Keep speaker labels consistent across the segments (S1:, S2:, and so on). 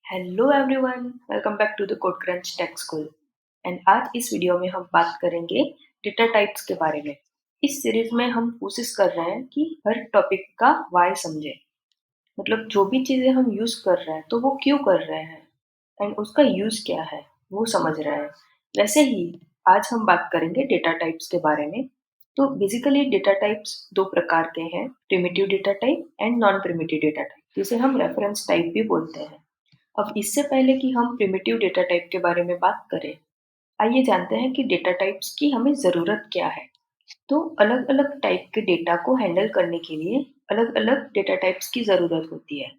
S1: Hello everyone, welcome back to the Code Crunch Tech School. And आज इस video में हम बात करेंगे डेटा टाइप्स के बारे में। इस सीरीज में हम कोशिश कर रहे हैं कि हर टॉपिक का वाई समझे, मतलब जो भी चीजें हम यूज कर रहे हैं तो वो क्यों कर रहे हैं एंड उसका यूज क्या है वो समझ रहे हैं। वैसे ही आज हम बात करेंगे डेटा टाइप्स के बारे में। तो बेसिकली डेटा टाइप्स दो प्रकार के हैं, primitive data type and non primitive data type, जिसे हम रेफरेंस टाइप भी बोलते हैं। अब इससे पहले कि हम प्रिमिटिव डेटा टाइप के बारे में बात करें, आइए जानते हैं कि डेटा टाइप्स की हमें ज़रूरत क्या है। तो अलग-अलग टाइप के डेटा को हैंडल करने के लिए अलग-अलग डेटा टाइप्स की ज़रूरत होती है।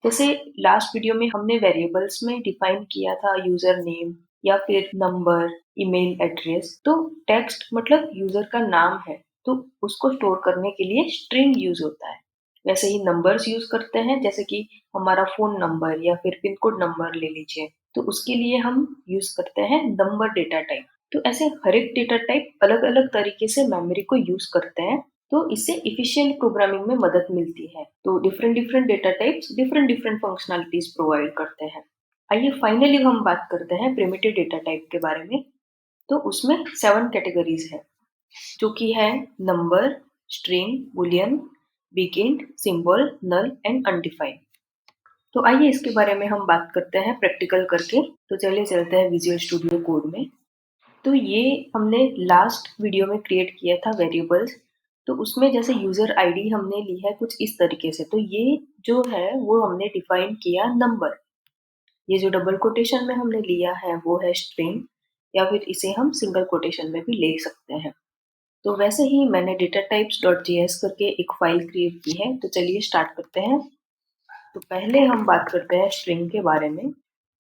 S1: जैसे लास्ट वीडियो में हमने वेरिएबल्स में डिफाइन किया था यूजर नेम या फिर नंबर, ईमेल एड्रेस। तो टेक्स्ट मतलब यूजर का नाम है, तो उसको स्टोर करने के लिए स्ट्रिंग यूज होता है। वैसे ही नंबर्स यूज करते हैं, जैसे कि हमारा फोन नंबर या फिर पिन कोड नंबर ले लीजिए, तो उसके लिए हम यूज करते हैं नंबर डेटा टाइप। तो ऐसे हर एक डेटा टाइप अलग अलग तरीके से मेमोरी को यूज करते हैं, तो इससे इफिशिएंट प्रोग्रामिंग में मदद मिलती है। तो different different data types different different functionalities provide करते हैं। आइए फाइनली हम बात करते हैं प्रिमिटिव डेटा टाइप के बारे में। तो उसमें 7 कैटेगरीज है, जो कि है number, string, boolean, big int, symbol, null and undefined. तो आइए इसके बारे में हम बात करते हैं प्रैक्टिकल करके। तो चलिए चलते हैं विजुअल स्टूडियो कोड में। तो ये हमने लास्ट वीडियो में क्रिएट किया था वेरिएबल्स। तो उसमें जैसे यूजर आईडी हमने ली है कुछ इस तरीके से, तो ये जो है वो हमने डिफाइन किया नंबर। ये जो डबल कोटेशन में हमने लिया है वो है स्ट्रिंग, या फिर इसे हम सिंगल कोटेशन में भी ले सकते हैं। तो वैसे ही मैंने डेटा टाइप्स डॉट जेएस करके एक फाइल क्रिएट की है। तो चलिए स्टार्ट करते हैं। तो पहले हम बात करते हैं स्ट्रिंग के बारे में।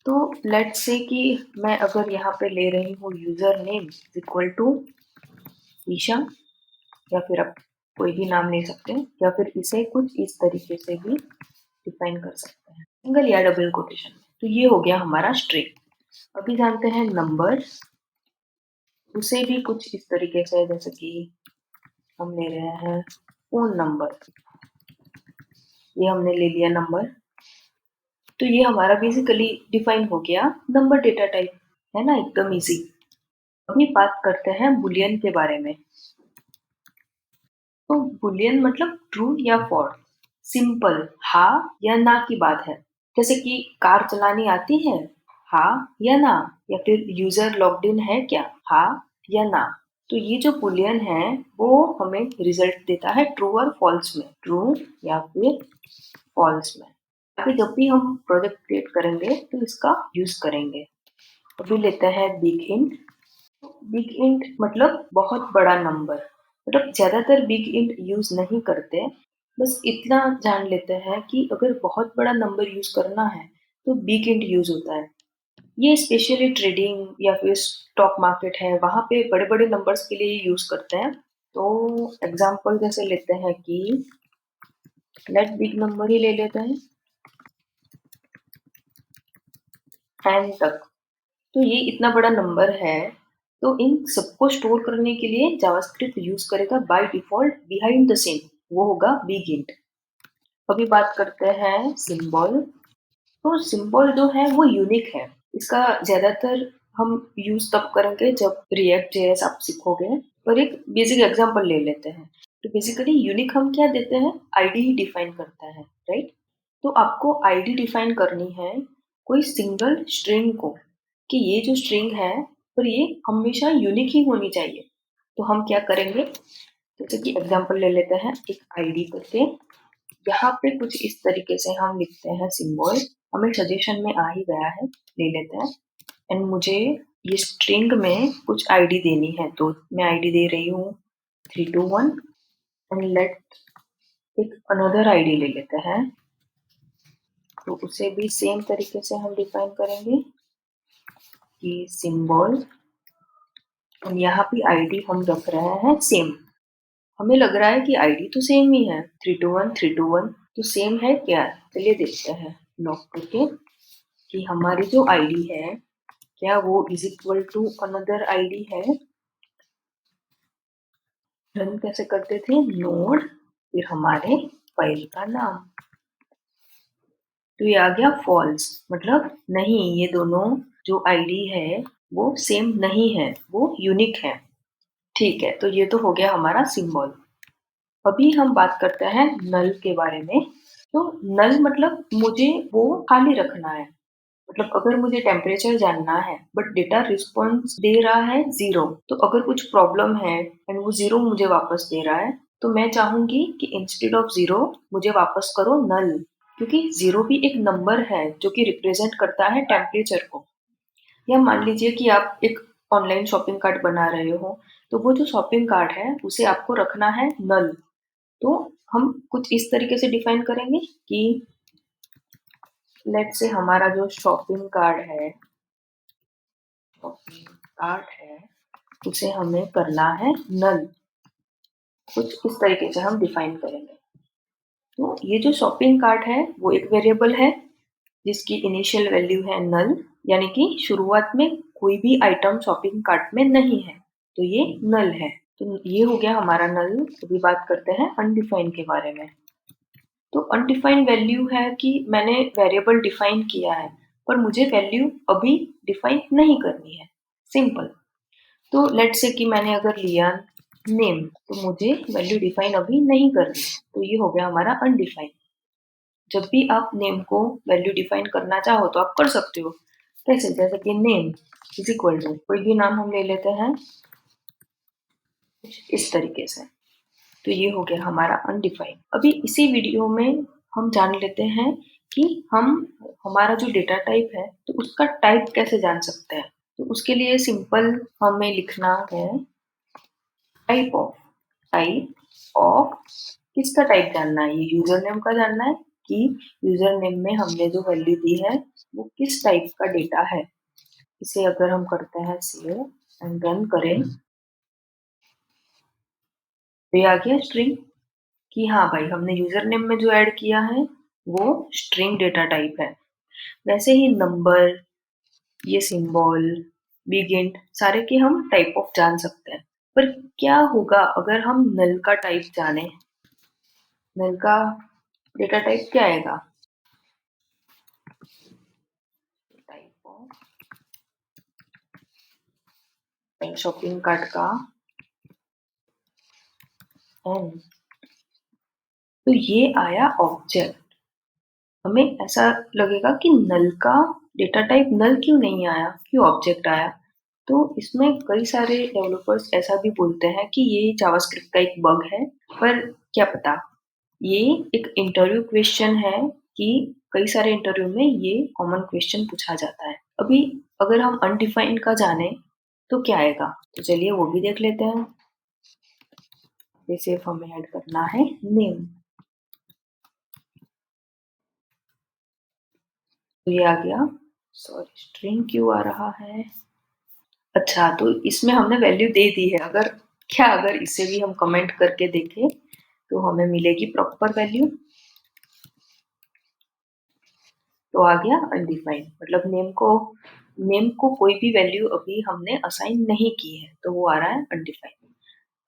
S1: तो लेट्स से कि मैं अगर यहाँ पे ले रही हूँ user name equal to Isha, या फिर आप कोई भी नाम ले सकते हैं, या फिर इसे कुछ इस तरीके से भी डिफाइन कर सकते हैं, सिंगल या डबल कोटेशन में। तो ये हो गया हमारा स्ट्रिंग। अभी जानते हैं नंबर। उसे भी कुछ इस तरीके से, जैसे कि हम ले रहे हैं फोन नंबर, ये हमने ले लिया नंबर। तो ये हमारा बेसिकली डिफाइन हो गया नंबर डेटा टाइप, है ना, एकदम इजी। अभी बात करते हैं बुलियन के बारे में। तो बुलियन मतलब ट्रू या फॉल्स, सिंपल हाँ या ना की बात है। जैसे कि कार चलानी आती है, हाँ या ना, या फिर यूजर लॉग्ड इन है क्या, हाँ या ना। तो ये जो बुलियन है वो हमें रिजल्ट देता है ट्रू और फॉल्स में, ट्रू या फिर फॉल्स में। अभी जब भी हम प्रोजेक्ट क्रिएट करेंगे तो इसका यूज करेंगे। अभी लेते हैं बिग इंट। बिग इंट मतलब बहुत बड़ा नंबर, मतलब ज्यादातर बिग इंट यूज नहीं करते। बस इतना जान लेते हैं कि अगर बहुत बड़ा नंबर यूज करना है तो बिग इंट यूज होता है। ये स्पेशली ट्रेडिंग या फिर स्टॉक मार्केट है, वहां पे बड़े बड़े नंबर्स के लिए यूज करते हैं। तो एग्जांपल जैसे लेते हैं कि लेट बिग नंबर ही ले लेते हैं, एन तक। तो ये इतना बड़ा नंबर है, तो इन सबको स्टोर करने के लिए जावास्क्रिप्ट यूज करेगा by default behind the scene, वो होगा बिग इंट। अभी बात करते हैं सिंबल। तो सिंबल जो है वो यूनिक है। इसका ज्यादातर हम यूज तब करेंगे जब रिएक्ट जेएस आप सीखोगे। और एक बेसिक एग्जांपल ले लेते हैं। तो बेसिकली यूनिक हम क्या देते हैं, आईडी ही डिफाइन करता है, राइट। तो आपको आईडी डिफाइन करनी है कोई सिंगल स्ट्रिंग को, कि ये जो स्ट्रिंग है पर ये हमेशा यूनिक ही होनी चाहिए। तो हम क्या करेंगे, जैसे कि एग्जांपल ले लेते हैं एक आईडी करके। यहाँ पे कुछ इस तरीके से हम लिखते हैं सिंबल, हमें सजेशन में आ ही गया है, ले लेते हैं। एंड मुझे ये स्ट्रिंग में कुछ आईडी देनी है, तो मैं आईडी दे रही हूँ 321। एंड लेट एक अनदर आईडी ले लेते हैं, तो उसे भी सेम तरीके से हम डिफाइन करेंगे कि सिंबल। और यहाँ पे आईडी हम रख रहे हैं सेम। हमें लग रहा है कि आईडी तो सेम ही है, 321 तो सेम है क्या, चलिए देखते हैं लॉक करके कि हमारी जो आईडी है क्या वो is equal to another ID है। रन कैसे करते थे, नोड फिर हमारे फाइल का नाम, तो ये आ गया फॉल्स, मतलब नहीं, ये दोनों जो आईडी है वो सेम नहीं है, वो यूनिक है। ठीक है, तो ये तो हो गया हमारा सिंबल। अभी हम बात करते हैं नल के बारे में। तो नल मतलब मुझे वो खाली रखना है। मतलब अगर मुझे टेम्परेचर जानना है बट डेटा रिस्पॉन्स दे रहा है 0, तो अगर कुछ प्रॉब्लम है एंड वो 0 मुझे वापस दे रहा है, तो मैं चाहूंगी कि इंस्टेड ऑफ 0 मुझे वापस करो नल, क्योंकि 0 भी एक नंबर है जो कि रिप्रेजेंट करता है टेम्परेचर को। या मान लीजिए कि आप एक ऑनलाइन शॉपिंग कार्ट बना रहे हो, तो वो जो शॉपिंग कार्ट है उसे आपको रखना है नल। तो हम कुछ इस तरीके से डिफाइन करेंगे कि लेट्स से हमारा जो शॉपिंग कार्ट है उसे हमें करना है नल। कुछ इस तरीके से हम डिफाइन करेंगे। तो ये जो शॉपिंग कार्ट है वो एक वेरिएबल है जिसकी इनिशियल वैल्यू है नल, यानी कि शुरुआत में कोई भी आइटम शॉपिंग कार्ट में नहीं है, तो ये नल है। तो ये हो गया हमारा नल। अभी बात करते हैं अनडिफाइन के बारे में। तो अनडिफाइंड वैल्यू है कि मैंने वेरिएबल डिफाइन किया है पर मुझे वैल्यू अभी डिफाइन नहीं करनी है, सिंपल। तो लेट्स से कि मैंने अगर लिया नेम, तो मुझे वैल्यू डिफाइन अभी नहीं करनी, तो ये हो गया हमारा अनडिफाइंड। जब भी आप नेम को वैल्यू डिफाइन करना चाहो तो आप कर सकते हो। कैसे? जैसे कि नेम इज इक्वल टू कोई भी नाम हम ले लेते हैं कुछ इस तरीके से। तो ये हो गया हमारा अनडिफाइंड। अभी इसी वीडियो में हम जान लेते हैं कि हम हमारा जो डेटा टाइप है तो उसका टाइप कैसे जान सकते हैं। तो उसके लिए सिंपल हमें लिखना है टाइप ऑफ किसका टाइप जानना है, ये यूजर नेम का जानना है कि यूजर नेम में हमने जो वैल्यू दी है वो किस टाइप का डेटा है। इसे अगर हम करते हैं सेव एंड रन करें, तो ये आ गया स्ट्रिंग। कि हाँ भाई, हमने यूजर नेम में जो ऐड किया है वो स्ट्रिंग डेटा टाइप है। वैसे ही नंबर, ये सिंबल, बिग इंट, सारे के हम टाइप ऑफ जान सकते हैं। पर क्या होगा अगर हम नल का टाइप जाने? नल का डेटा टाइप क्या आएगा? टाइप ऑफ शॉपिंग कार्ट का एन, तो ये आया ऑब्जेक्ट। हमें ऐसा लगेगा कि नल का डेटा टाइप नल क्यों नहीं आया, क्यों ऑब्जेक्ट आया? तो इसमें कई सारे डेवलपर्स ऐसा भी बोलते हैं कि ये जावास्क्रिप्ट का एक बग है, पर क्या पता। ये एक इंटरव्यू क्वेश्चन है कि कई सारे इंटरव्यू में ये कॉमन क्वेश्चन पूछा जाता है। अभी अगर हम अनडिफाइंड का जाने तो क्या आएगा, तो चलिए वो भी देख लेते हैं। ये सिर्फ हमें ऐड करना है नेम, तो ये आ गया। सॉरी, स्ट्रिंग क्यों आ रहा है? अच्छा, तो इसमें हमने वैल्यू दे दी है। अगर इसे भी हम कमेंट करके देखें तो हमें मिलेगी प्रॉपर वैल्यू। तो आ गया अनडिफाइंड, मतलब नेम को कोई भी वैल्यू अभी हमने असाइन नहीं की है, तो वो आ रहा है अनडिफाइंड।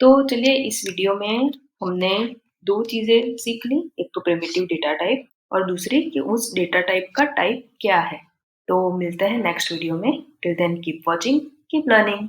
S1: तो चलिए, इस वीडियो में हमने दो चीजें सीख ली, एक तो प्रिमिटिव डेटा टाइप और दूसरी कि उस डेटा टाइप का टाइप क्या है। तो मिलते हैं नेक्स्ट वीडियो में। Till then keep watching, keep learning.